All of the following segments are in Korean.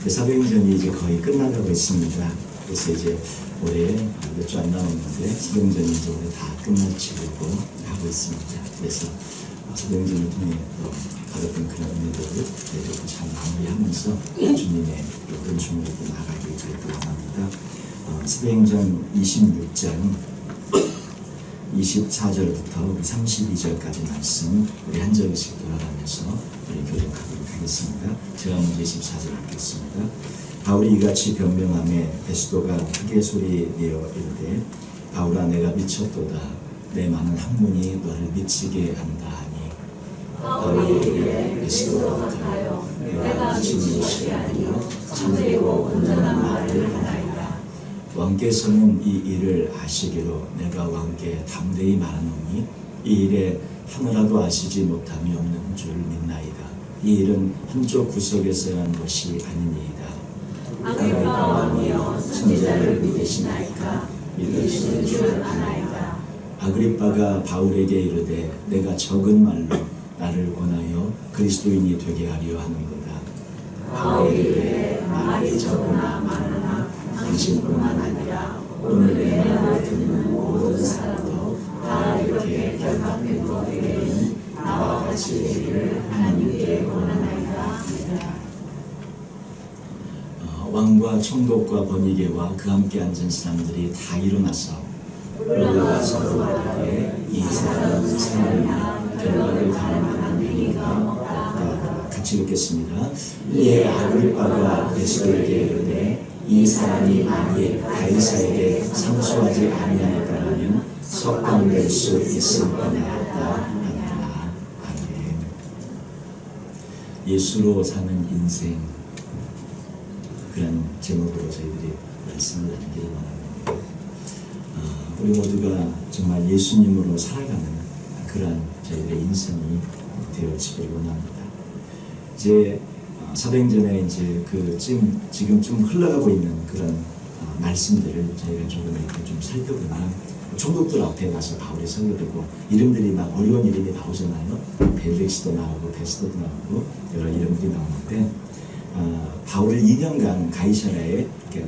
사도행전이 이제 거의 끝나가고 있습니다. 그래서 이제 올해 몇 주 안 남았는데 사도행전이 이제 올해 다 끝마치려고 하고 있습니다. 그래서 사도행전을 통해 또 받았던 그런 은혜들을 잘 마무리하면서 주님의 은총으로 나아가길 원합니다. 사도행전 26장 24절부터 32절까지 말씀 우리 한 절씩 돌아가면서 우리 교독하도록 하겠습니다. 제가 먼저 24절 읽겠습니다. 바울이 이같이 변명하며 베스도가 크게 소리 내어 이르되 바울아 내가 미쳤도다. 내 많은 학문이 너를 미치게 한다 하니 바울이 이르되 베스도로부터 내가 미친 것이 아니요 참되고 온전한 말을 하나이다. 왕께서는 이 일을 아시기로 내가 왕께 담대히 말하노니 이 일에 하나라도 아시지 못함이 없는 줄 믿나이다. 이 일은 한쪽 구석에서 한 것이 아니니이다. 아그리빠 왕이여 선지자를 믿으시나이까? 믿으시는 줄 아나이다. 아그리빠가 바울에게 이르되 내가 적은 말로 나를 권하여 그리스도인이 되게 하려 하는도다. 바울이 이르되 말이 적으나 많으나 당신뿐만 아니라 오늘 내 말을 듣는 모든 사람도 다 이렇게 결박된 것에게는 나와 같이 되기를 하나님께 원하나이다. 왕과 총독과 번이게와 그 함께 앉은 사람들이 다 일어나서 올라가서 말하되 이 사람은 사람이나 결박을 당할 만한 행위가 없다. 같이 읽겠습니다. 이에 아그리빠가 베스도에게 이르되 이 사람이 만일 가이사에게 상소하지 아니하였다면 석방될 수 있을 뻔하였다 하니라. 아멘. 예수로 사는 인생, 그런 제목으로 저희들이 말씀을 나누기를 원합니다. 우리 모두가 정말 예수님으로 살아가는 그러한 저희들의 인생이 되어지기를 원합니다. 이제 사도행전에 이제 지금 좀 흘러가고 있는 그런 말씀들을 저희가 조금 이렇게 좀 살펴보면 총독들 앞에 가서 바울이 설교되고 이름들이 막 어려운 이름이 나오잖아요. 벨릭스도 나오고 베스도도 나오고 여러 이름들이 나오는데 바울을 2년간 가이사라에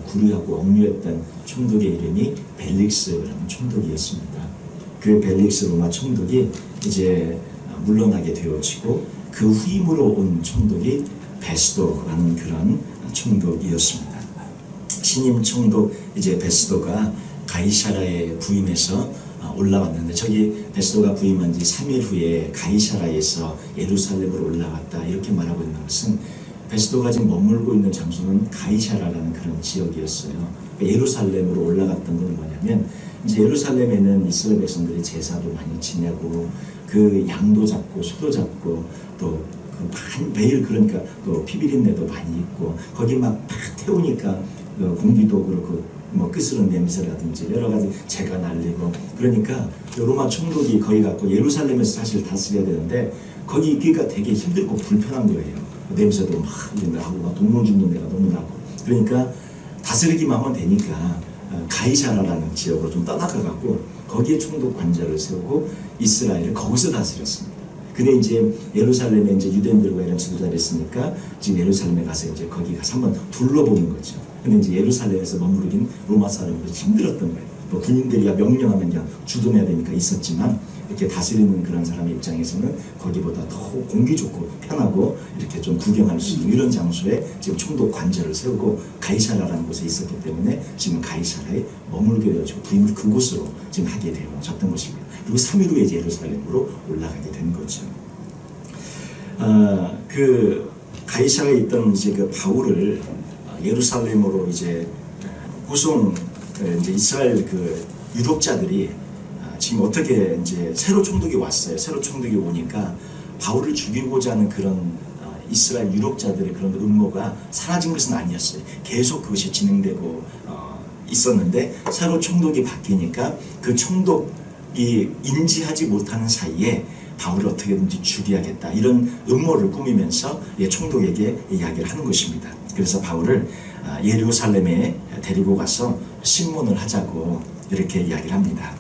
구류하고 억류했던 총독의 이름이 벨릭스라는 총독이었습니다. 그 벨릭스 로마 총독이 이제 물러나게 되어지고 그 후임으로 온 총독이 베스도라는 그런 총독이었습니다. 신임 총독 이제 베스도가 가이사라에 부임해서 올라왔는데 저기 베스도가 부임한 지 3일 후에 가이사라에서 예루살렘으로 올라갔다 이렇게 말하고 있는 것은 베스도가 지금 머물고 있는 장소는 가이사라라는 그런 지역이었어요. 그러니까 예루살렘으로 올라갔던 건 뭐냐면 이제 예루살렘에는 이스라엘 백성들이 제사도 많이 지내고 그 양도 잡고 소도 잡고 또 매일 그러니까 또 피비린내도 많이 있고 거기 막 태우니까 공기도 그렇고 뭐 끄스런 냄새라든지 여러 가지 재가 날리고 그러니까 로마 총독이 거기 갔고 예루살렘에서 사실 다스려야 되는데 거기 있기가 되게 힘들고 불편한 거예요. 냄새도 막 나고 막 동물 죽는 데가 너무 나고 그러니까 다스리기만 하면 되니까 가이사라라는 지역으로 좀 떠나가갖고 거기에 총독 관저를 세우고 이스라엘을 거기서 다스렸습니다. 근데 이제 예루살렘에 이제 유대인들과 이런 지도자를 했으니까 지금 예루살렘에 가서 이제 거기 가서 한번 둘러보는 거죠. 근데 이제 예루살렘에서 머무르긴 로마 사람들이 힘들었던 거예요. 뭐 군인들이 명령하면 그냥 주둔해야 되니까 있었지만 이렇게 다스리는 그런 사람의 입장에서는 거기보다 더 공기 좋고 편하고 이렇게 좀 구경할 수 있는 이런 장소에 지금 총독 관저를 세우고 가이사라라는 곳에 있었기 때문에 지금 가이사라에 머물게 되어지고 부임을 그곳으로 지금 하게 되어졌던 것입니다. 그리고 3일 후에 이제 예루살렘으로 올라가게 된 거죠. 그 가이사라에 있던 이제 그 바울을 예루살렘으로 이제 후송 이제 이스라엘 그 유독자들이 지금 어떻게 이제 새로 총독이 왔어요. 새로 총독이 오니까 바울을 죽이고자 하는 그런 이스라엘 유독자들의 그런 음모가 사라진 것은 아니었어요. 계속 그것이 진행되고 있었는데 새로 총독이 바뀌니까 그 총독이 인지하지 못하는 사이에 바울을 어떻게든지 죽여야겠다 이런 음모를 꾸미면서 총독에게 이야기를 하는 것입니다. 그래서 바울을 예루살렘에 데리고 가서 신문을 하자고 이렇게 이야기를 합니다.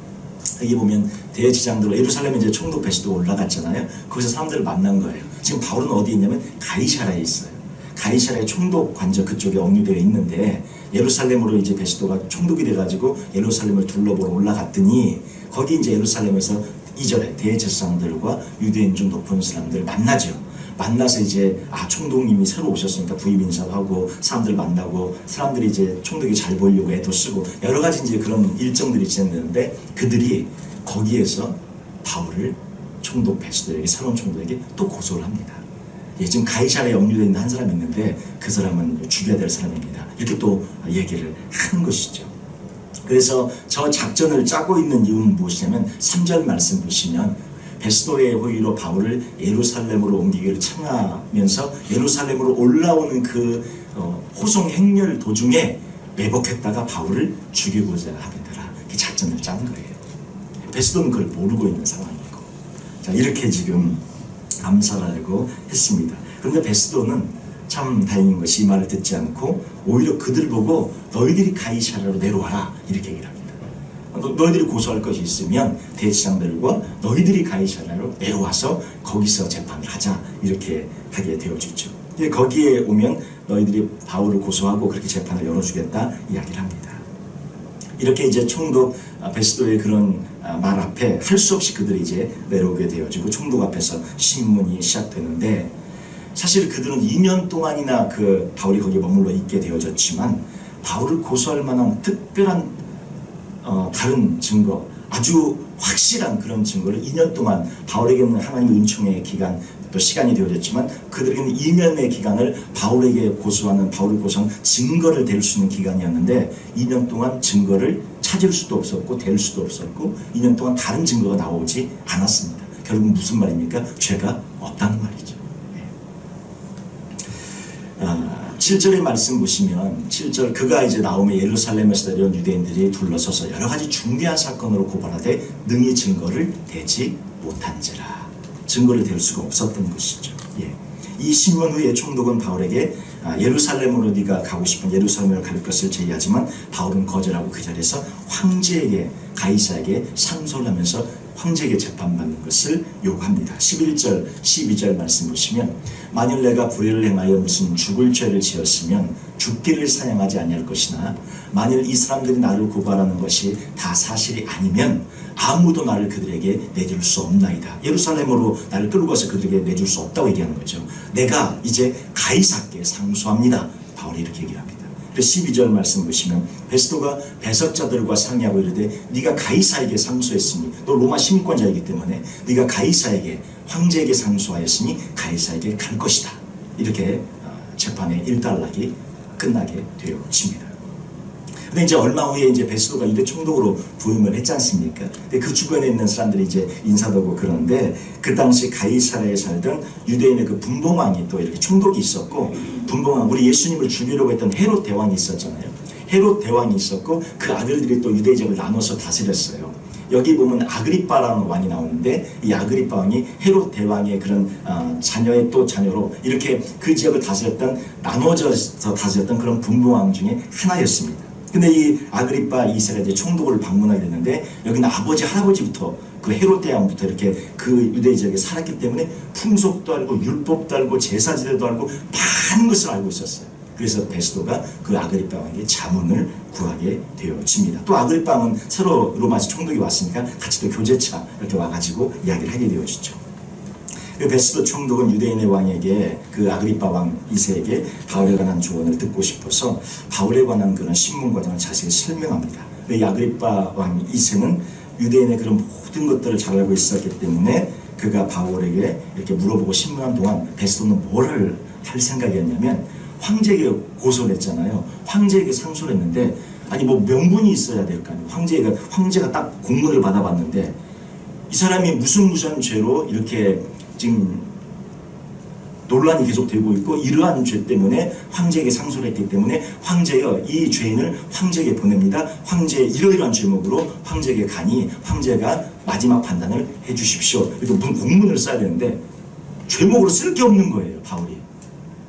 여기 보면 대제사장들 예루살렘에 이제 총독 베스도 올라갔잖아요. 거기서 사람들을 만난 거예요. 지금 바울은 어디 있냐면 가이사라에 있어요. 가이사랴의 총독 관저 그쪽에 억류되어 있는데 예루살렘으로 이제 베스도가 총독이 돼가지고 예루살렘을 둘러보러 올라갔더니 거기 이제 예루살렘에서 2절에 대제사장들과 유대인 중 높은 사람들 만나죠. 만나서 이제 총독님이 새로 오셨으니까 부임 인사하고 사람들 만나고 사람들이 이제 총독이 잘 보이려고 애도 쓰고 여러 가지 이제 그런 일정들이 진행되는데 그들이 거기에서 바울을 총독 베스도에게 새로운 총독에게 또 고소를 합니다. 예, 지금 가이사랴에 억류되어 있는 한 사람이 있는데 그 사람은 죽여야 될 사람입니다. 이렇게 또 얘기를 하는 것이죠. 그래서 저 작전을 짜고 있는 이유는 무엇이냐면 3절 말씀 보시면 베스도의 호의로 바울을 예루살렘으로 옮기기를 청하면서 예루살렘으로 올라오는 그 호송 행렬 도중에 매복했다가 바울을 죽이고자 하더라. 그 작전을 짜는 거예요. 베스도는 그걸 모르고 있는 상황이고, 자 이렇게 지금 암살하려고 했습니다. 그런데 베스도는 참 다행인 것이 이 말을 듣지 않고 오히려 그들 보고 너희들이 가이사랴로 내려와라 이렇게 얘기를 합니다. 너희들이 고소할 것이 있으면 대제사장들과 너희들이 가이사랴로 내려와서 거기서 재판을 하자 이렇게 하게 되어지죠. 거기에 오면 너희들이 바울을 고소하고 그렇게 재판을 열어주겠다 이야기를 합니다. 이렇게 이제 총독 베스도의 그런 말 앞에 할 수 없이 그들이 이제 내려오게 되어지고 총독 앞에서 신문이 시작되는데 사실 그들은 2년 동안이나 그 바울이 거기에 머물러 있게 되어졌지만 바울을 고소할 만한 특별한 다른 증거, 아주 확실한 그런 증거를 2년 동안 바울에게는 하나님의 은총의 기간 또 시간이 되어졌지만 그들에게는 2년의 기간을 바울에게 고소하는 바울을 고소한 증거를 댈 수 있는 기간이었는데 2년 동안 증거를 찾을 수도 없었고 댈 수도 없었고 2년 동안 다른 증거가 나오지 않았습니다. 결국 무슨 말입니까? 죄가 없다는 말이죠. 7절의 말씀 보시면 7절 그가 이제 나오며 예루살렘에서 내려온 유대인들이 둘러서서 여러 가지 중대한 사건으로 고발하되 능히 증거를 대지 못한지라. 증거를 댈 수가 없었던 것이죠. 예. 이 신문 후에 총독은 바울에게 예루살렘으로 네가 가고 싶은 예루살렘으로 갈 것을 제의하지만 바울은 거절하고 그 자리에서 황제에게 가이사에게 상소를 하면서 황제에게 재판받는 것을 요구합니다. 11절 12절 말씀 보시면 만일 내가 불의를 행하여 무슨 죽을 죄를 지었으면 죽기를 사양하지 아니할 것이나 만일 이 사람들이 나를 고발하는 것이 다 사실이 아니면 아무도 나를 그들에게 내줄 수 없나이다. 예루살렘으로 나를 끌고 가서 그들에게 내줄 수 없다고 얘기하는 거죠. 내가 이제 가이사께 상소합니다. 바울이 이렇게 얘기를 합니다. 12절 말씀 보시면 베스도가 배석자들과 상의하고 이르되 네가 가이사에게 상소했으니 너 로마 시민권자이기 때문에 네가 가이사에게 황제에게 상소하였으니 가이사에게 갈 것이다. 이렇게 재판의 일단락이 끝나게 되어집니다. 근데 이제 얼마 후에 이제 베스도가 유대 총독으로 부임을 했지 않습니까? 근데 그 주변에 있는 사람들이 이제 인사도 하고 그러는데 그 당시 가이사랴에 살던 유대인의 그 분봉왕이 또 이렇게 총독이 있었고 분봉왕 우리 예수님을 죽이려고 했던 헤롯 대왕이 있었잖아요. 헤롯 대왕이 있었고 그 아들들이 또 유대 지역을 나눠서 다스렸어요. 여기 보면 아그리빠라는 왕이 나오는데 이 아그리빠 왕이 헤롯 대왕의 그런 자녀의 또 자녀로 이렇게 그 지역을 다스렸던 나눠져서 다스렸던 그런 분봉왕 중에 하나였습니다. 근데 이 아그리빠 2세가 이제 총독을 방문하게 됐는데 여기는 아버지 할아버지부터 그 헤롯 대왕부터 이렇게 그 유대 지역에 살았기 때문에 풍속도 알고 율법도 알고 제사지대도 알고 많은 것을 알고 있었어요. 그래서 베스도가 그 아그리빠 왕에게 자문을 구하게 되어집니다. 또 아그리빠 왕은 새로 로마에서 총독이 왔으니까 같이 또 교제차 이렇게 와가지고 이야기를 하게 되어지죠. 그 베스도 총독은 유대인의 왕에게 그 아그리빠 왕 2세에게 바울에 관한 조언을 듣고 싶어서 바울에 관한 그런 신문 과정을 자세히 설명합니다. 이 아그리빠 왕 2세는 유대인의 그런 모든 것들을 잘 알고 있었기 때문에 그가 바울에게 이렇게 물어보고 신문한 동안 베스도는 뭘 할 생각이었냐면 황제에게 고소를 했잖아요. 황제에게 상소를 했는데 아니 뭐 명분이 있어야 될 거 아니에요. 황제가 딱 공문을 받아봤는데 이 사람이 무슨 죄로 이렇게 지금 논란이 계속되고 있고 이러한 죄 때문에 황제에게 상소를 했기 때문에 황제여 이 죄인을 황제에게 보냅니다. 황제의 이러이러한 죄목으로 황제에게 가니 황제가 마지막 판단을 해 주십시오. 이렇게 공문을 써야 되는데 죄목으로 쓸 게 없는 거예요. 바울이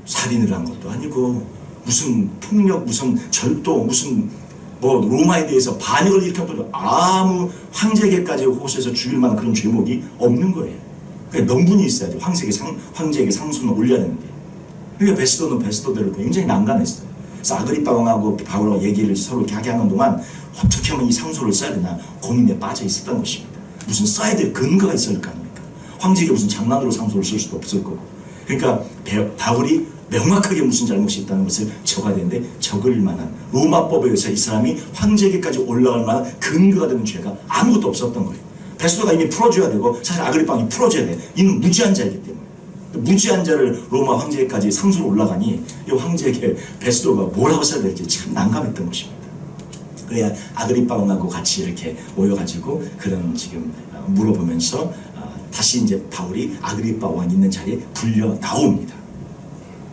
살인을 한 것도 아니고 무슨 폭력 무슨 절도 무슨 뭐 로마에 대해서 반역을 일으킨 것도 아무 황제에게까지 호소해서 죽일 만한 그런 죄목이 없는 거예요. 그러니까 명분이 있어야죠. 황제에게 상소는 올려야 되는데 그러니까 베스도는 베스도대로 굉장히 난감했어요. 그래서 아그리빠 왕하고 바울하고 얘기를 서로 이렇게 하게 하는 동안 어떻게 하면 이 상소를 써야 되나 고민에 빠져 있었던 것입니다. 무슨 써야 될 근거가 있을 거 아닙니까? 황제에게 무슨 장난으로 상소를 쓸 수도 없을 거고. 그러니까 바울이 명확하게 무슨 잘못이 있다는 것을 적어야 되는데 적을 만한 로마법에 의해서 이 사람이 황제에게까지 올라갈 만한 근거가 되는 죄가 아무것도 없었던 거예요. 베스도가 이미 풀어줘야 되고 사실 아그리빠 왕이 풀어줘야 돼. 이는 무지한 자이기 때문에. 무지한 자를 로마 황제에까지 상소로 올라가니 이 황제에게 베스도가 뭐라고 써야 될지 참 난감했던 것입니다. 그래야 아그리빠 왕하고 같이 이렇게 모여가지고 그런 지금 물어보면서 다시 이제 바울이 아그리빠 왕 있는 자리에 불려 나옵니다.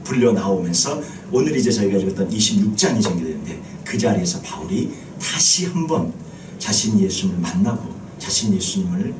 불려 나오면서 오늘 이제 저희가 읽었던 26장이 전개되는데 그 자리에서 바울이 다시 한번 자신 예수님을 만나고 자신 예수님을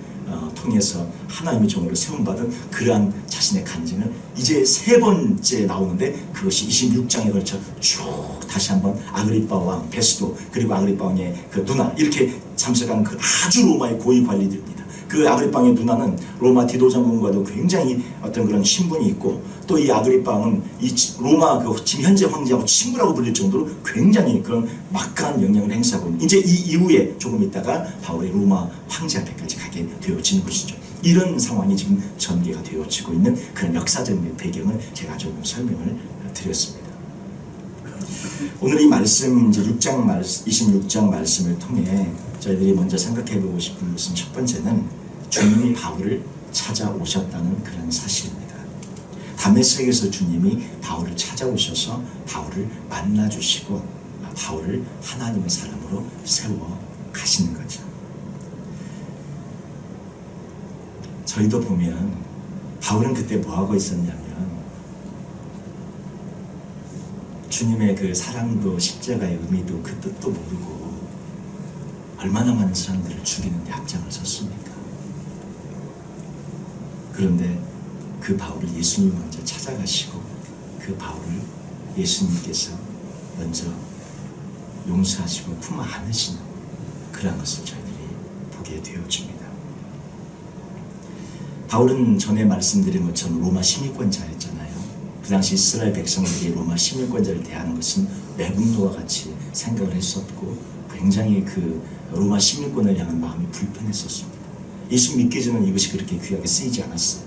통해서 하나님의 종으로 세움받은 그러한 자신의 간증을 이제 세 번째 나오는데 그것이 26장에 걸쳐 쭉 다시 한번 아그리빠 왕 베스도 그리고 아그리빠 왕의 그 누나 이렇게 참석한 그 아주 로마의 고위 관리들입니다. 그 아그리빠 왕의 누나는 로마 디도 장군과도 굉장히 어떤 그런 신분이 있고 또 이 아그리빠 왕은 이 로마 그 지금 현재 황제하고 친구라고 불릴 정도로 굉장히 그런 막강한 영향을 행사하고 있는 이제 이 이후에 조금 있다가 바울의 로마 황제 앞에까지 가게 되어지는 것이죠. 이런 상황이 지금 전개가 되어지고 있는 그런 역사적인 배경을 제가 조금 설명을 드렸습니다. 오늘 이 말씀 이제 26장 말씀을 통해 저희들이 먼저 생각해보고 싶은 것은 첫 번째는 주님이 바울을 찾아오셨다는 그런 사실입니다. 다메섹에서 주님이 바울을 찾아오셔서 바울을 만나주시고 바울을 하나님의 사람으로 세워 가시는 거죠. 저희도 보면 바울은 그때 뭐하고 있었냐면 주님의 그 사랑도 십자가의 의미도 그 뜻도 모르고 얼마나 많은 사람들을 죽이는 데 앞장을 섰습니까? 그런데 그 바울을 예수님이 먼저 찾아가시고 그 바울을 예수님께서 먼저 용서하시고 품 안으시는 그런 것을 저희들이 보게 되어집니다. 바울은 전에 말씀드린 것처럼 로마 시민권자였잖아요. 그 당시 이스라엘 백성들이 로마 시민권자를 대하는 것은 매국노와 같이 생각을 했었고 굉장히 그 로마 시민권을 향한 마음이 불편했었습니다. 예수 믿기 전에는 이것이 그렇게 귀하게 쓰이지 않았어요.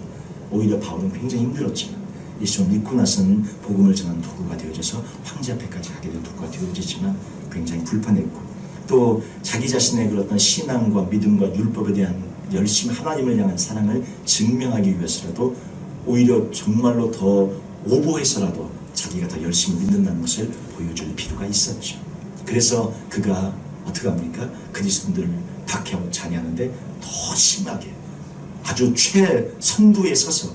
오히려 바울은 굉장히 힘들었지만 예수를 믿고 나서는 복음을 전하는 도구가 되어져서 황제 앞에까지 가게 된 도구가 되어지지만 굉장히 불편했고 또 자기 자신의 그런 어떤 신앙과 믿음과 율법에 대한 열심히 하나님을 향한 사랑을 증명하기 위해서라도 오히려 정말로 더 오버해서라도 자기가 더 열심히 믿는다는 것을 보여줄 필요가 있었죠. 그래서 그가 어떻게 합니까? 그리스도인들을 박해하고 잔해하는데 더 심하게 아주 최선두에 서서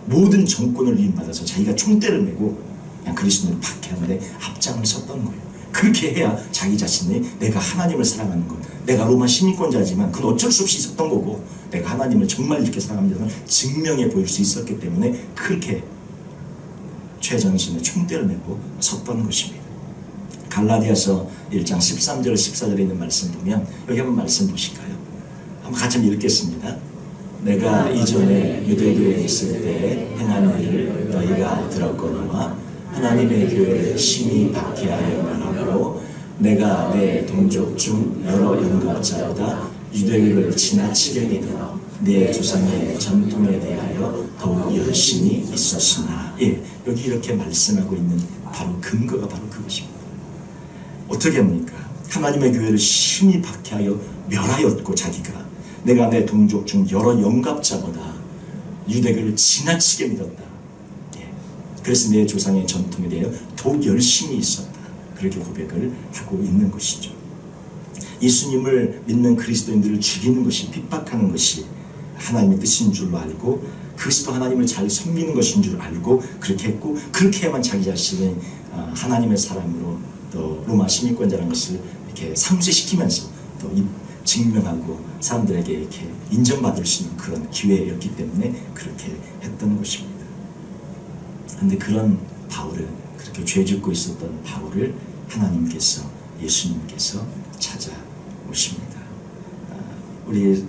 모든 정권을 위임받아서 자기가 총대를 메고 그냥 그리스도인을 박해하는데 앞장을 섰던 거예요. 그렇게 해야 자기 자신이 내가 하나님을 사랑하는 것, 내가 로마 시민권자지만 그건 어쩔 수 없이 있었던 거고 내가 하나님을 정말 이렇게 사랑합니다 증명해 보일 수 있었기 때문에 그렇게 최전선에 총대를 메고 섰던 것입니다. 갈라디아서 1장 13절 14절에 있는 말씀 보면 여기 한번 말씀 보실까요? 한번 같이 읽겠습니다. 내가 이전에 유대교에 있을 때 행한 일을 너희가 들었거니와 하나님의 교회를 심히 박해하여 면하고 내가 내 동족 중 여러 연극자보다 유대교를 지나치게 믿어 내 조상의 전통에 대하여 더욱 열심히 있었으나 여기 이렇게 말씀하고 있는 바로 근거가 바로 그것입니다. 어떻게 합니까? 하나님의 교회를 심히 박해하여 멸하였고 자기가 내가 내 동족 중 여러 영갑자보다 유대교를 지나치게 믿었다. 그래서 내 조상의 전통에 대하여 더욱 열심히 있었다. 그렇게 고백을 하고 있는 것이죠. 예수님을 믿는 그리스도인들을 죽이는 것이 핍박하는 것이 하나님의 뜻인 줄로 알고 그리스도 하나님을 잘 섬기는 것인 줄 알고 그렇게 했고 그렇게 해야만 자기 자신을 하나님의 사람으로 또 로마 시민권자라는 것을 이렇게 상쇄시키면서 또 증명하고 사람들에게 이렇게 인정받을 수 있는 그런 기회였기 때문에 그렇게 했던 것입니다. 그런데 그런 바울을 그렇게 죄 짓고 있었던 바울을 하나님께서 예수님께서 찾아오십니다. 우리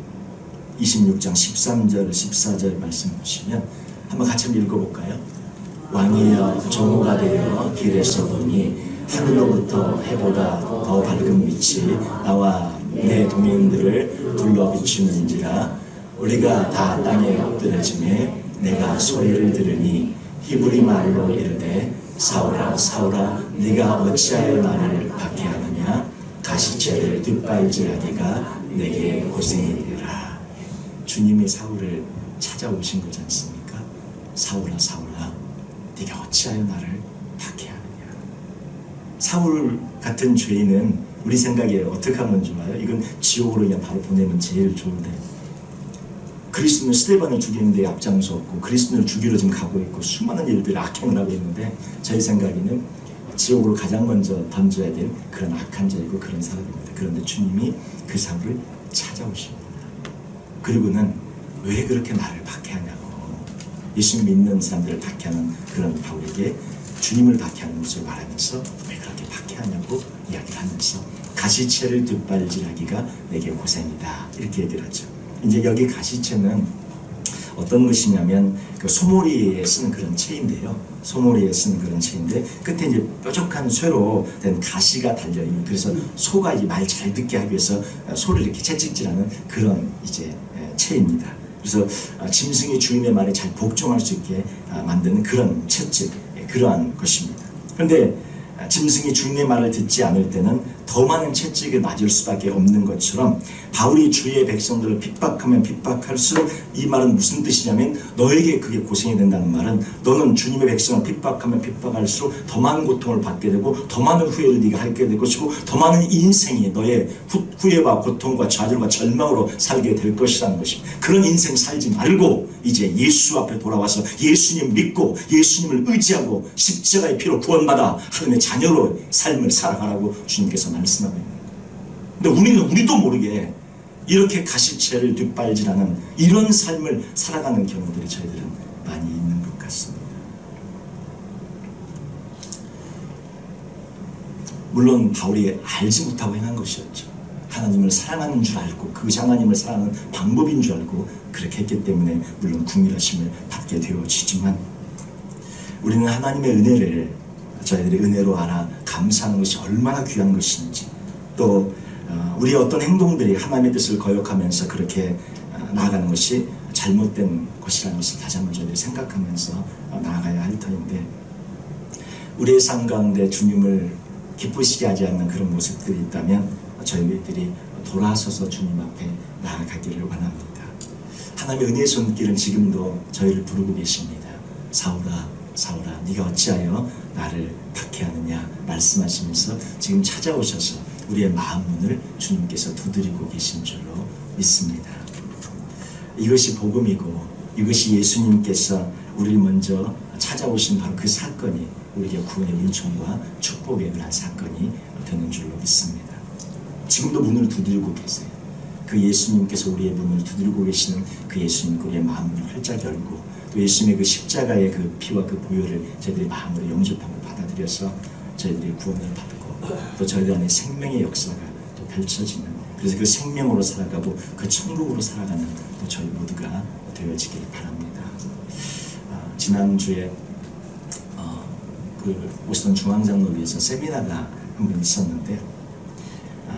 26장 13절 14절 말씀 보시면 한번 같이 읽어볼까요? 왕이여 정오가 되어 길에서 보니 하늘로부터 해보다 더 밝은 빛이 나와 내 동행들을 둘러 비추는지라. 우리가 다 땅에 엎드려지매 내가 소리를 들으니 히브리 말로 이르되 사울아 사울아 네가 어찌하여 나를 박해하느냐. 가시채를 뒷발질하기가 내게 고생이 되라. 주님이 사울을 찾아오신 거지 않습니까? 사울아 사울아 네가 어찌하여 나를 박해하느냐. 사울 같은 죄인은 우리 생각에 어떻게 하면 좋아요? 이건 지옥으로 그냥 바로 보내면 제일 좋은데, 그리스도는 스데반을 죽이는 데 앞장섰고 그리스도를 죽이러 지금 가고 있고 수많은 일들을 악행을 하고 있는데, 저희 생각에는 지옥으로 가장 먼저 던져야 될 그런 악한 자이고 그런 사람입니다. 그런데 주님이 그 사울을 찾아오십니다. 그리고는 왜 그렇게 나를 박해하냐고, 예수님 믿는 사람들을 박해하는 그런 바울에게 주님을 박해하는 모습을 말하면서 왜 그렇게 박해하냐고 이야기를 하면서 가시채를 뒷발질하기가 내게 고생이다 이렇게 얘기를 하죠. 이제 여기 가시채는 어떤 것이냐면 그 소머리에 쓰는 그런 채인데요. 소머리에 쓰는 그런 채인데 끝에 이제 뾰족한 쇠로 된 가시가 달려있는, 그래서 소가 이제 말 잘 듣게 하기 위해서 소를 이렇게 채찍질하는 그런 이제 채입니다. 그래서 짐승이 주인의 말에 잘 복종할 수 있게 만드는 그런 채찍, 그러한 것입니다. 그런데 짐승이 주인의 말을 듣지 않을 때는 더 많은 채찍을 맞을 수밖에 없는 것처럼 바울이 주의 백성들을 핍박하면 핍박할수록, 이 말은 무슨 뜻이냐면 너에게 그게 고생이 된다는 말은 너는 주님의 백성을 핍박하면 핍박할수록 더 많은 고통을 받게 되고 더 많은 후회를 네가 하게 될 것이고 더 많은 인생이 너의 후회와 고통과 좌절과 절망으로 살게 될 것이라는 것입니다. 그런 인생 살지 말고 이제 예수 앞에 돌아와서 예수님 믿고 예수님을 의지하고 십자가의 피로 구원받아 하나님의 자녀로 삶을 살아가라고 주님께서 말씀하고 있는 거예요. 근데 우리도 모르게 이렇게 가시채를 뒷발질하는 이런 삶을 살아가는 경우들이 저희들은 많이 있는 것 같습니다. 물론 바울이 알지 못하고 행한 것이었죠. 하나님을 사랑하는 줄 알고 그것이 하나님을 사랑하는 방법인 줄 알고 그렇게 했기 때문에 물론 궁일하심을 받게 되어지지만, 우리는 하나님의 은혜를 저희들이 은혜로 알아 감사하는 것이 얼마나 귀한 것인지, 또 우리의 어떤 행동들이 하나님의 뜻을 거역하면서 그렇게 나아가는 것이 잘못된 것이라는 것을 다시 한번 저희들이 생각하면서 나아가야 할 터인데, 우리의 삶 가운데 주님을 기쁘시게 하지 않는 그런 모습들이 있다면 저희들이 돌아서서 주님 앞에 나아가기를 원합니다. 하나님의 은혜의 손길은 지금도 저희를 부르고 계십니다. 사울아 사울아 네가 어찌하여 나를 박해하느냐 말씀하시면서 지금 찾아오셔서 우리의 마음 문을 주님께서 두드리고 계신 줄로 믿습니다. 이것이 복음이고 이것이 예수님께서 우리를 먼저 찾아오신 바로 그 사건이 우리에게 구원의 은총과 축복의 그런 사건이 되는 줄로 믿습니다. 지금도 문을 두드리고 계세요. 그 예수님께서 우리의 문을 두드리고 계시는 그 예수님께 우리의 마음을 활짝 열고, 또 예수님의 그 십자가의 그 피와 그 보혈을 저희들이 마음으로 영접하고 받아들여서 저희들이 구원을 받고 또 저희들 안에 생명의 역사가 또 펼쳐지는, 그래서 그 생명으로 살아가고 그 천국으로 살아가는 또 저희 모두가 되어지길 바랍니다. 지난주에 그 오스턴 중앙장로교에서 세미나가 한 번 있었는데,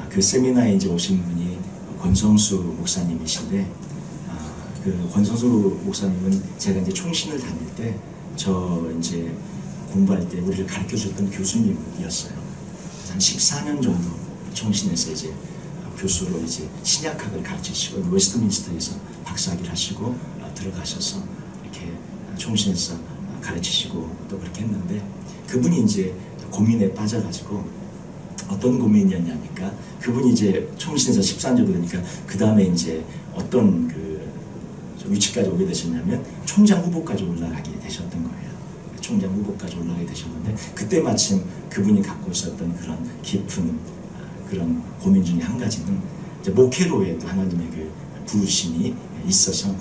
그 세미나에 이제 오신 분이 권성수 목사님이신데, 그 권성수 목사님은 제가 이제 총신을 다닐 때 저 이제 공부할 때 우리를 가르쳐 줬던 교수님이었어요. 한 14년 정도 총신에서 이제 교수로 이제 신약학을 가르치시고 웨스트민스터에서 박사학위를 하시고 들어가셔서 이렇게 총신에서 가르치시고 또 그렇게 했는데, 그분이 이제 고민에 빠져가지고 어떤 고민이었냐니까, 그분이 이제 총신에서 14년 정도 되니까 그 다음에 이제 어떤 그 위치까지 오게 되셨냐면 총장 후보까지 올라가게 되셨던 거예요. 총장 후보까지 올라가게 되셨는데, 그때 마침 그분이 갖고 있었던 그런 깊은 그런 고민 중에 한 가지는 이제 목회로에 또 하나님의 그 부르심이 있어서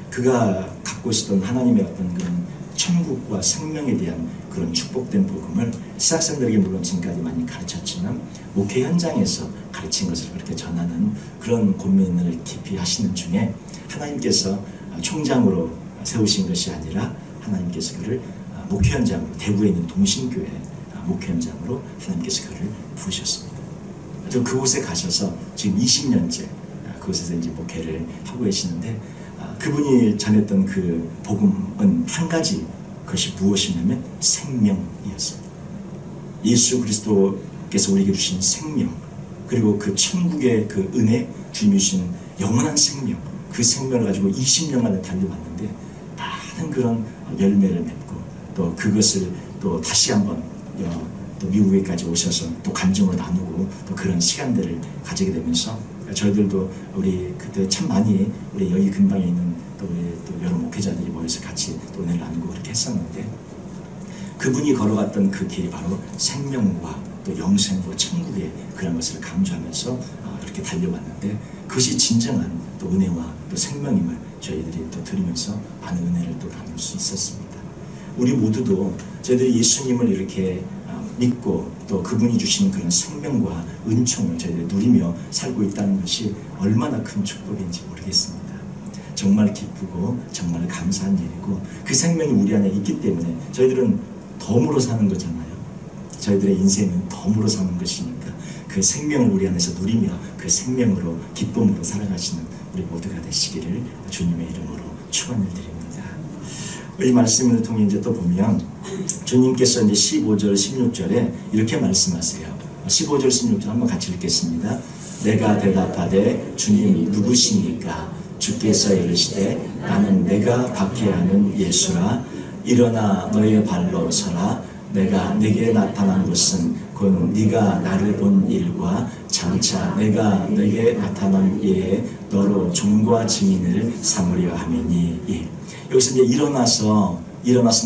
그가 갖고 있었던 하나님의 어떤 그런 천국과 생명에 대한 그런 축복된 복음을 신학생들에게 물론 지금까지 많이 가르쳤지만 목회 현장에서 가르친 것을 그렇게 전하는 그런 고민을 깊이 하시는 중에, 하나님께서 총장으로 세우신 것이 아니라 하나님께서 그를 목회 현장으로, 대구에 있는 동신교회 목회 현장으로 하나님께서 그를 부르셨습니다. 또 그곳에 가셔서 지금 20년째 그곳에서 이제 목회를 하고 계시는데, 그분이 전했던 그 복음은 한 가지, 그것이 무엇이냐면 생명이었습니다. 예수 그리스도께서 우리에게 주신 생명, 그리고 그 천국의 그 은혜, 주님이 주신 영원한 생명, 그 생명을 가지고 20년간을 달려왔는데 많은 그런 열매를 맺고, 또 그것을 또 다시 한번 또 미국에까지 오셔서 또 간증을 나누고 또 그런 시간들을 가지게 되면서, 저희들도 우리 그때 참 많이 우리 여기 근방에 있는 또 우리 또 여러 목회자들이 모여서 같이 또 은혜를 나누고 그렇게 했었는데, 그분이 걸어갔던 그 길이 바로 생명과 또 영생과 천국의 그런 것을 강조하면서 이렇게 달려왔는데, 그것이 진정한 또 은혜와 또 생명임을 저희들이 또 들으면서 많은 은혜를 또 나눌 수 있었습니다. 우리 모두도 저희들이 예수님을 이렇게 믿고 또 그분이 주신 그런 생명과 은총을 저희들이 누리며 살고 있다는 것이 얼마나 큰 축복인지 모르겠습니다. 정말 기쁘고 정말 감사한 일이고, 그 생명이 우리 안에 있기 때문에 저희들은 덤으로 사는 거잖아요. 저희들의 인생은 덤으로 사는 것이니까 그 생명을 우리 안에서 누리며 그 생명으로 기쁨으로 살아가시는 우리 모두가 되시기를 주님의 이름으로 축원을 드립니다. 이 말씀을 통해 이제 또 보면 주님께서 이제 15절, 16절에 이렇게 말씀하세요. 15절, 16절 한번 같이 읽겠습니다. 내가 대답하되 주님 누구십니까? 주께서 이르시되 나는 내가 박해하는 예수라. 일어나 너의 발로 서라. 내가 네게 나타난 것은 곧 네가 나를 본 일과 장차 내가 네게 나타난 일에 너로 종과 증인을 삼으려 함이니. 예. 여기서 이제 일어나서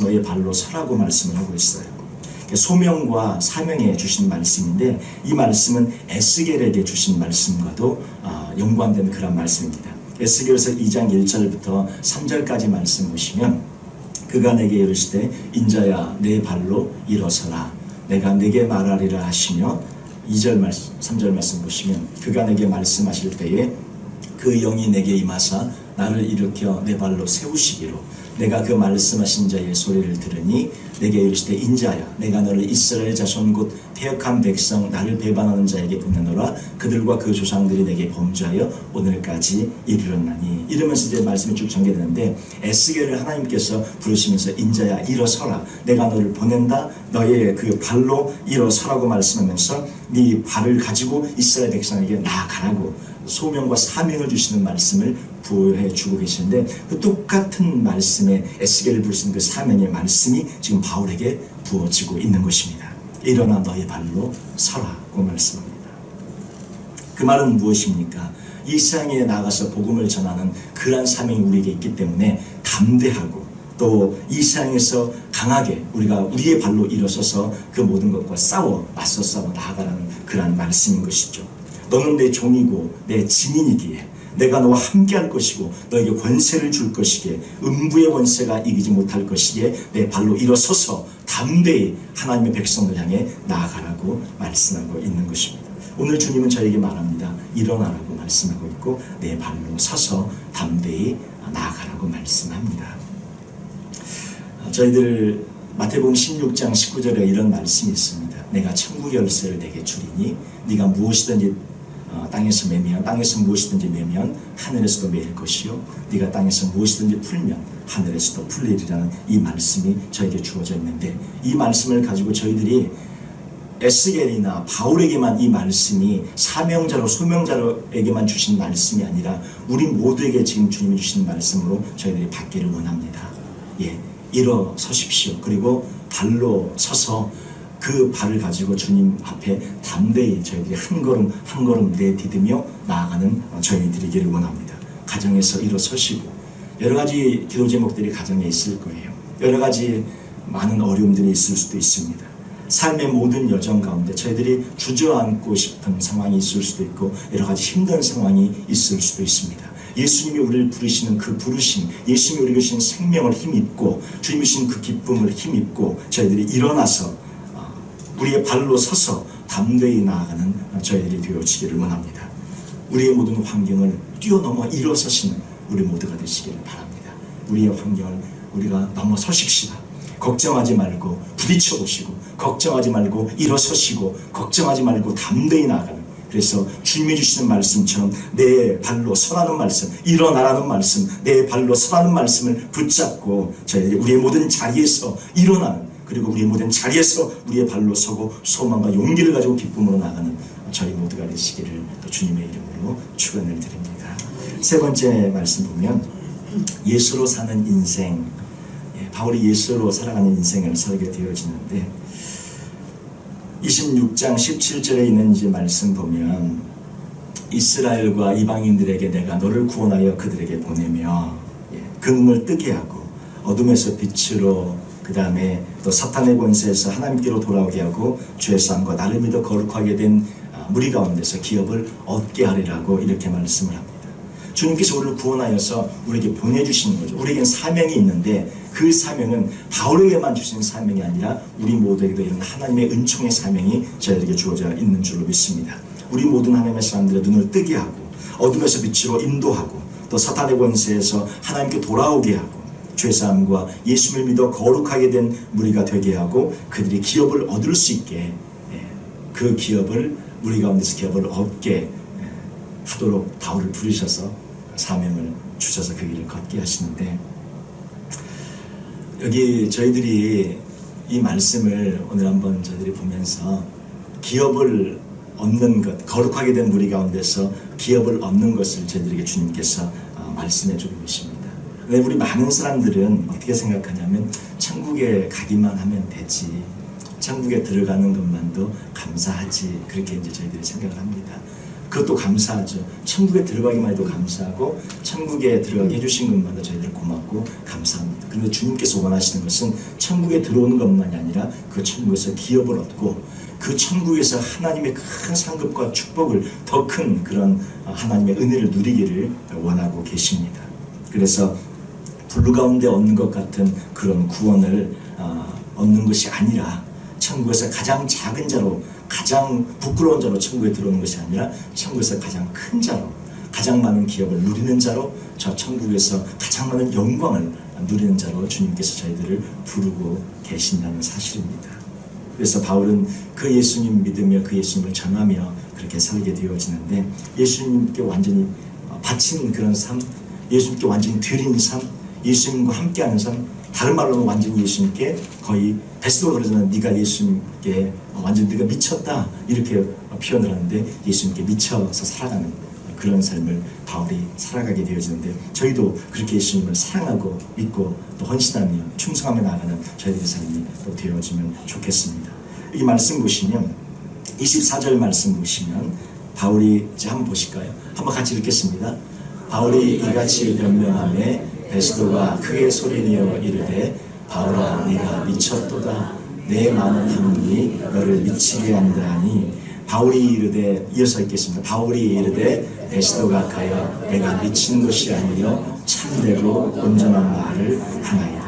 너의 발로 서라고 말씀을 하고 있어요. 소명과 사명에 주신 말씀인데, 이 말씀은 에스겔에게 주신 말씀과도 연관된 그런 말씀입니다. 에스겔서 2장 1절부터 3절까지 말씀 보시면, 그가 내게 이르시되 인자야 내 발로 일어서라. 내가 네게 말하리라 하시며, 2절 말씀, 3절 말씀 보시면, 그가 내게 말씀하실 때에 그 영이 내게 임하사 나를 일으켜 내 발로 세우시기로 내가 그 말씀하신 자의 소리를 들으니 내게 이르시되 인자야 내가 너를 이스라엘 자손 곧 태역한 백성 나를 배반하는 자에게 보내노라. 그들과 그 조상들이 내게 범죄하여 오늘까지 이르렀나니. 이러면서 이제 말씀이 쭉 전개되는데, 에스겔을 하나님께서 부르시면서 인자야 일어서라. 내가 너를 보낸다. 너의 그 발로 일어서라고 말씀하면서 네 발을 가지고 이스라엘 백성에게 나아가라고 소명과 사명을 주시는 말씀을 부여해 주고 계시는데, 그 똑같은 말씀에 에스겔을 부르시는 그 사명의 말씀이 지금 바울에게 부어지고 있는 것입니다. 일어나 너의 발로 서라고 말씀합니다. 그 말은 무엇입니까? 이 세상에 나가서 복음을 전하는 그러한 사명이 우리에게 있기 때문에 담대하고 또 이 세상에서 강하게 우리가 우리의 발로 일어서서 그 모든 것과 맞서 싸워 나아가라는 그러한 말씀인 것이죠. 너는 내 종이고 내 증인이기에 내가 너와 함께 할 것이고 너에게 권세를 줄 것이기에 음부의 권세가 이기지 못할 것이기에 내 발로 일어서서 담대히 하나님의 백성을 향해 나아가라고 말씀하고 있는 것입니다. 오늘 주님은 저에게 말합니다. 일어나라고 말씀하고 있고 내 발로 서서 담대히 나아가라고 말씀합니다. 저희들 마태복음 16장 19절에 이런 말씀이 있습니다. 내가 천국 열쇠를 내게 주리니 네가 무엇이든지 땅에서 매면 땅에서 무엇이든지 매면 하늘에서도 매일 것이요 네가 땅에서 무엇이든지 풀면 하늘에서도 풀리리라는 이 말씀이 저에게 주어져 있는데, 이 말씀을 가지고 저희들이 에스겔이나 바울에게만 이 말씀이 사명자로 소명자로에게만 주신 말씀이 아니라 우리 모두에게 지금 주님이 주신 말씀으로 저희들이 받기를 원합니다. 예, 일어서십시오. 그리고 발로 서서 그 발을 가지고 주님 앞에 담대히 저희들이 한 걸음 한 걸음 내디디며 나아가는 저희들이기를 원합니다. 가정에서 일어서시고, 여러 가지 기도 제목들이 가정에 있을 거예요. 여러 가지 많은 어려움들이 있을 수도 있습니다. 삶의 모든 여정 가운데 저희들이 주저앉고 싶은 상황이 있을 수도 있고 여러 가지 힘든 상황이 있을 수도 있습니다. 예수님이 우리를 부르시는 그 부르심, 예수님이 우리에게 주신 생명을 힘입고 주님이 주신 그 기쁨을 힘입고 저희들이 일어나서 우리의 발로 서서 담대히 나아가는 저희들이 되어지기를 원합니다. 우리의 모든 환경을 뛰어넘어 일어서시는 우리 모두가 되시기를 바랍니다. 우리의 환경을 우리가 넘어서십시다. 걱정하지 말고 부딪혀 보시고, 걱정하지 말고 일어서시고, 걱정하지 말고 담대히 나아가는, 그래서 주님이 주시는 말씀처럼 내 발로 서라는 말씀, 일어나라는 말씀, 내 발로 서라는 말씀을 붙잡고 저희들이 우리의 모든 자리에서 일어나는, 그리고 우리의 모든 자리에서 우리의 발로 서고 소망과 용기를 가지고 기쁨으로 나가는 저희 모두가 되시기를 주님의 이름으로 축원을 드립니다. 세 번째 말씀 보면 예수로 사는 인생, 바울이 예수로 살아가는 인생을 살게 되어지는데 26장 17절에 있는 이제 말씀 보면 이스라엘과 이방인들에게 내가 너를 구원하여 그들에게 보내며 그 눈을 뜨게 하고 어둠에서 빛으로, 그 다음에 또 사탄의 권세에서 하나님께로 돌아오게 하고 주의 사랑과 나를 믿어 거룩하게 된 무리 가운데서 기업을 얻게 하리라고 이렇게 말씀을 합니다. 주님께서 우리를 구원하여서 우리에게 보내주시는 거죠. 우리에겐 사명이 있는데 그 사명은 바울에게만 주시는 사명이 아니라 우리 모두에게도 이런 하나님의 은총의 사명이 저희에게 주어져 있는 줄로 믿습니다. 우리 모든 하나님의 사람들의 눈을 뜨게 하고 어둠에서 빛으로 인도하고 또 사탄의 권세에서 하나님께 돌아오게 하고 죄 사함과 예수를 믿어 거룩하게 된 무리가 되게 하고 그들이 기업을 얻을 수 있게, 그 기업을 우리 가운데서 기업을 얻게 하도록 바울을 부르셔서 사명을 주셔서 그 길을 걷게 하시는데, 여기 저희들이 이 말씀을 오늘 한번 저희들이 보면서 기업을 얻는 것, 거룩하게 된 무리 가운데서 기업을 얻는 것을 저희들에게 주님께서 말씀해 주고 계십니다. 근데 우리 많은 사람들은 어떻게 생각하냐면 천국에 가기만 하면 되지, 천국에 들어가는 것만도 감사하지, 그렇게 이제 저희들이 생각을 합니다. 그것도 감사하죠. 천국에 들어가기만 해도 감사하고 천국에 들어가게 해주신 것마다 저희들 고맙고 감사합니다. 그런데 주님께서 원하시는 것은 천국에 들어오는 것만이 아니라 그 천국에서 기업을 얻고 그 천국에서 하나님의 큰 상급과 축복을, 더 큰 그런 하나님의 은혜를 누리기를 원하고 계십니다. 그래서 불루 가운데 얻는 것 같은 그런 구원을 얻는 것이 아니라 천국에서 가장 작은 자로, 가장 부끄러운 자로 천국에 들어오는 것이 아니라 천국에서 가장 큰 자로, 가장 많은 기업을 누리는 자로, 저 천국에서 가장 많은 영광을 누리는 자로 주님께서 저희들을 부르고 계신다는 사실입니다. 그래서 바울은 그 예수님 믿으며 그 예수님을 전하며 그렇게 살게 되어지는데, 예수님께 완전히 바친 그런 삶, 예수님께 완전히 드린 삶, 예수님과 함께하는 삶, 다른 말로는 완전히 예수님께 거의 베스트로 그러잖아요. 네가 예수님께 완전 네가 미쳤다, 이렇게 표현을 하는데 예수님께 미쳐서 살아가는 그런 삶을 바울이 살아가게 되어지는데, 저희도 그렇게 예수님을 사랑하고 믿고 또 헌신하며 충성하며 나가는 저희들의 삶이 또 되어지면 좋겠습니다. 이 말씀 보시면 24절 말씀 보시면 바울이 이제 한번 보실까요? 한번 같이 읽겠습니다. 바울이 이같이 변명하며 베스도가 크게 소리내어 이르되 바울아 네가 미쳤도다, 내 많은 학문이 너를 미치게 한다 하니, 바울이 이르되, 이어서 읽겠습니다. 바울이 이르되 베스도가 가여 내가 미친 것이 아니여 참되고 온전한 말을 하나이다.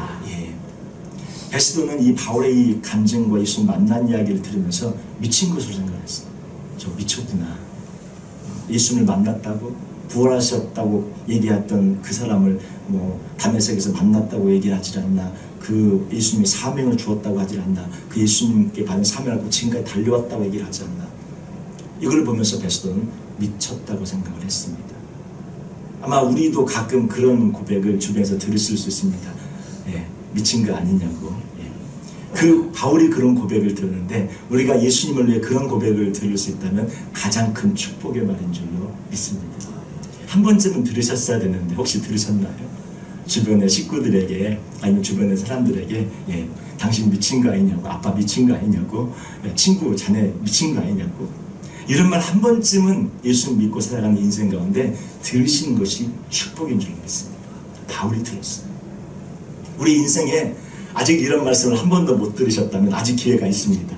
베스도는 이 바울의 이 간증과 예수 만난 이야기를 들으면서 미친 것으로 생각했어. 저 미쳤구나. 예수님을 만났다고, 부활하셨다고 얘기했던 그 사람을 다메섹에서 만났다고 얘기를 하지 않나, 그 예수님이 사명을 주었다고 하지 않나, 그 예수님께 받은 사명을 갖고 지금까지 달려왔다고 얘기를 하지 않나. 이걸 보면서 베스도는 미쳤다고 생각을 했습니다. 아마 우리도 가끔 그런 고백을 주변에서 들으실 수 있습니다. 미친 거 아니냐고. 그 바울이 그런 고백을 들었는데, 우리가 예수님을 위해 그런 고백을 들을 수 있다면 가장 큰 축복의 말인 줄로 믿습니다. 한 번쯤은 들으셨어야 되는데 혹시 들으셨나요? 주변의 식구들에게, 아니면 주변의 사람들에게 당신 미친 거 아니냐고, 아빠 미친 거 아니냐고, 친구 자네 미친 거 아니냐고, 이런 말 한 번쯤은 예수님 믿고 살아가는 인생 가운데 들으시는 것이 축복인 줄 믿습니다. 바울이 들었어요. 우리 인생에 아직 이런 말씀을 한 번도 못 들으셨다면 아직 기회가 있습니다.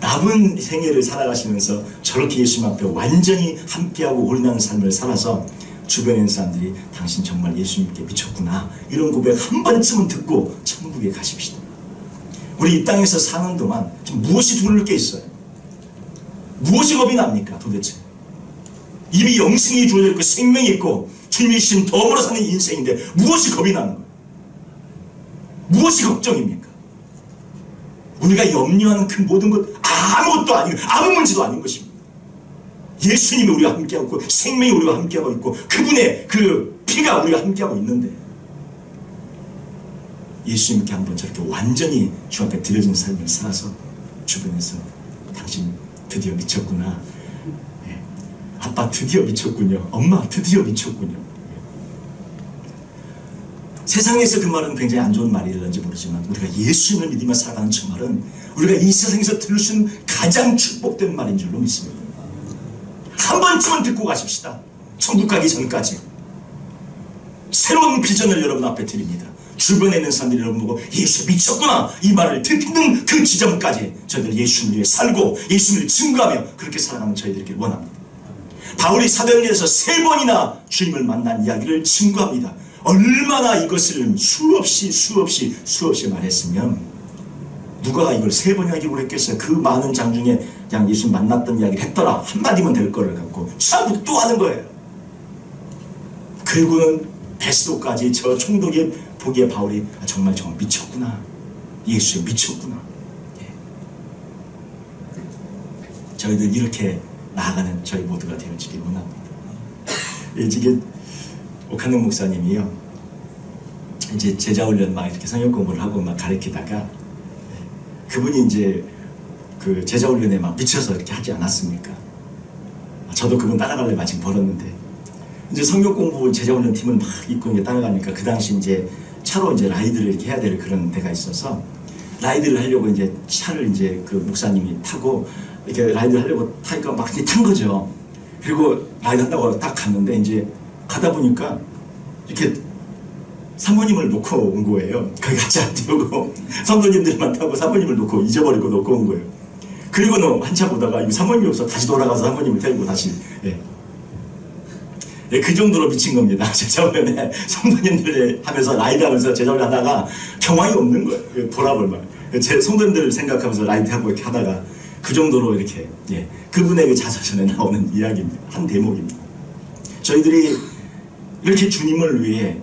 남은 생애를 살아가시면서 저렇게 예수님 앞에 완전히 함께하고 올인하는 삶을 살아서 주변에 있는 사람들이 당신 정말 예수님께 미쳤구나, 이런 고백 한 번쯤은 듣고 천국에 가십시다. 우리 이 땅에서 사는 동안 무엇이 두려울 게 있어요? 무엇이 겁이 납니까 도대체? 이미 영생이 주어져 있고 생명이 있고 주님이 주신 덤으로 사는 인생인데 무엇이 겁이 나는 거예요? 무엇이 걱정입니까? 우리가 염려하는 그 모든 것 아무것도 아니고 아무 문제도 아닌 것입니다. 예수님이 우리와 함께하고 있고 생명이 우리와 함께하고 있고 그분의 그 피가 우리와 함께하고 있는데 예수님께 한번 저렇게 완전히 주 앞에 드려진 삶을 살아서 주변에서 당신 드디어 미쳤구나, 아빠 드디어 미쳤군요, 엄마 드디어 미쳤군요. 세상에서 그 말은 굉장히 안 좋은 말일런지 모르지만 우리가 예수님을 믿으며 살아가는 저 말은 우리가 이 세상에서 들을 수 있는 가장 축복된 말인 줄로 믿습니다. 한 번쯤은 듣고 가십시다. 천국 가기 전까지. 새로운 비전을 여러분 앞에 드립니다. 주변에 있는 사람들이 여러분 보고 예수 미쳤구나 이 말을 듣는 그 지점까지 저희들 예수님을 위해 살고 예수님을 증거하며 그렇게 살아가는 저희들에게 원합니다. 바울이 사도행전에서 3번이나 주님을 만난 이야기를 증거합니다. 얼마나 이것을 수없이 말했으면 누가 이걸 3번이나 기록을 했겠어요. 그 많은 장 중에 그냥 예수님 만났던 이야기를 했더라 한마디면 될 거를 갖고 전부 또 하는 거예요. 그리고는 베스도까지 저 총독이 보기에 바울이 정말 미쳤구나, 예수에 미쳤구나. 저희들 이렇게 나아가는 저희 모두가 되어지길 원합니다. 이게 오카노 목사님이요, 이제 제자훈련 막 이렇게 성역 공부를 하고 막 가르치다가 그분이 이제 그 제자훈련에 막 미쳐서 이렇게 하지 않았습니까? 저도 그분 따라가려고 아직 멀었는데 이제 성역 공부 제자훈련 팀을 막 입고 이제 따라가니까 그 당시 이제 차로 이제 라이드를 이렇게 해야 될 그런 데가 있어서 라이드를 하려고 이제 차를 이제 그 목사님이 타고 이렇게 라이드를 하려고 타니까 막 탄 거죠. 그리고 라이드 한다고 딱 갔는데 이제 가다 보니까 이렇게 사모님을 놓고 온 거예요. 거기 같이 안 태우고 성도님들만 타고 사모님을 놓고 잊어버리고 놓고 온 거예요. 그리고는 한참 보다가 사모님이 없어 다시 돌아가서 사모님을 태우고 다시 그 정도로 미친 겁니다. 제자훈련에 성도님들 하면서 라이드 하면서 제자훈련 하다가 경황이 없는 거예요. 돌아볼만 제 성도님들을 생각하면서 라이드 하고 이렇게 하다가 그 정도로 이렇게 그분의 그 자서전에 나오는 이야기입니다. 한 대목입니다. 저희들이 이렇게 주님을 위해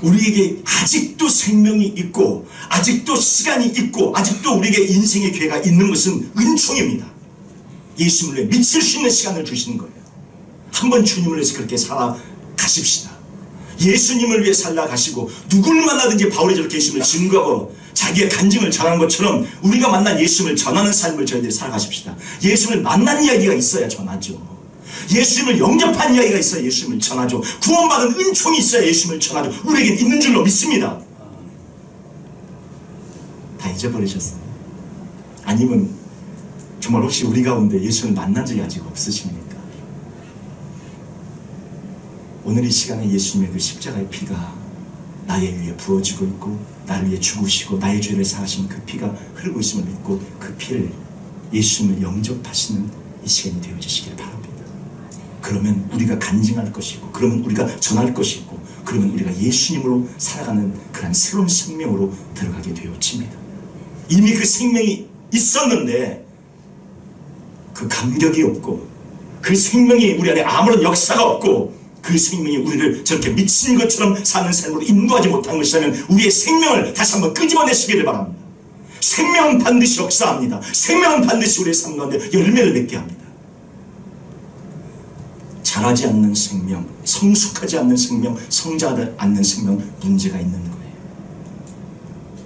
우리에게 아직도 생명이 있고 아직도 시간이 있고 아직도 우리에게 인생의 기회가 있는 것은 은총입니다. 예수님을 위해 미칠 수 있는 시간을 주시는 거예요. 한번 주님을 위해서 그렇게 살아가십시다. 예수님을 위해 살아가시고 누구를 만나든지 바울이 저렇게 예수님을 증거하고 자기의 간증을 전한 것처럼 우리가 만난 예수님을 전하는 삶을 저희들이 살아가십시다. 예수님을 만난 이야기가 있어야 전하죠. 예수님을 영접한 이야기가 있어야 예수님을 전하죠. 구원받은 은총이 있어야 예수님을 전하죠. 우리에겐 있는 줄로 믿습니다. 다 잊어버리셨어요? 아니면 정말 혹시 우리 가운데 예수님을 만난 적이 아직 없으십니까? 오늘 이 시간에 예수님의 그 십자가의 피가 나의 위에 부어지고 있고 나를 위해 죽으시고 나의 죄를 사하신 그 피가 흐르고 있음을 믿고 그 피를 예수님을 영접하시는 이 시간이 되어지시길 바랍니다. 그러면 우리가 간증할 것이고 그러면 우리가 전할 것이고 그러면 우리가 예수님으로 살아가는 그런 새로운 생명으로 들어가게 되어집니다. 이미 그 생명이 있었는데 그 감격이 없고 그 생명이 우리 안에 아무런 역사가 없고 그 생명이 우리를 저렇게 미친 것처럼 사는 삶으로 인도하지 못한 것이라면 우리의 생명을 다시 한번 끄집어내시기를 바랍니다. 생명은 반드시 역사합니다. 생명은 반드시 우리의 삶 가운데 열매를 맺게 합니다. 자라지 않는 생명, 성숙하지 않는 생명, 성장하지 않는 생명 문제가 있는 거예요.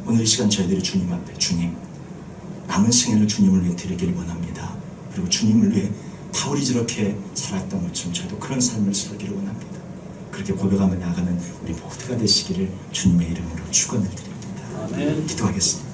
오늘 이 시간 저희들이 주님 앞에 주님 남은 생애를 주님을 위해 드리기를 원합니다. 그리고 주님을 위해 바울이 저렇게 살았던 것처럼 저희도 그런 삶을 살기를 원합니다. 그렇게 고백하며 나아가는 우리 모두가 되시기를 주님의 이름으로 축원을 드립니다. 아멘. 기도하겠습니다.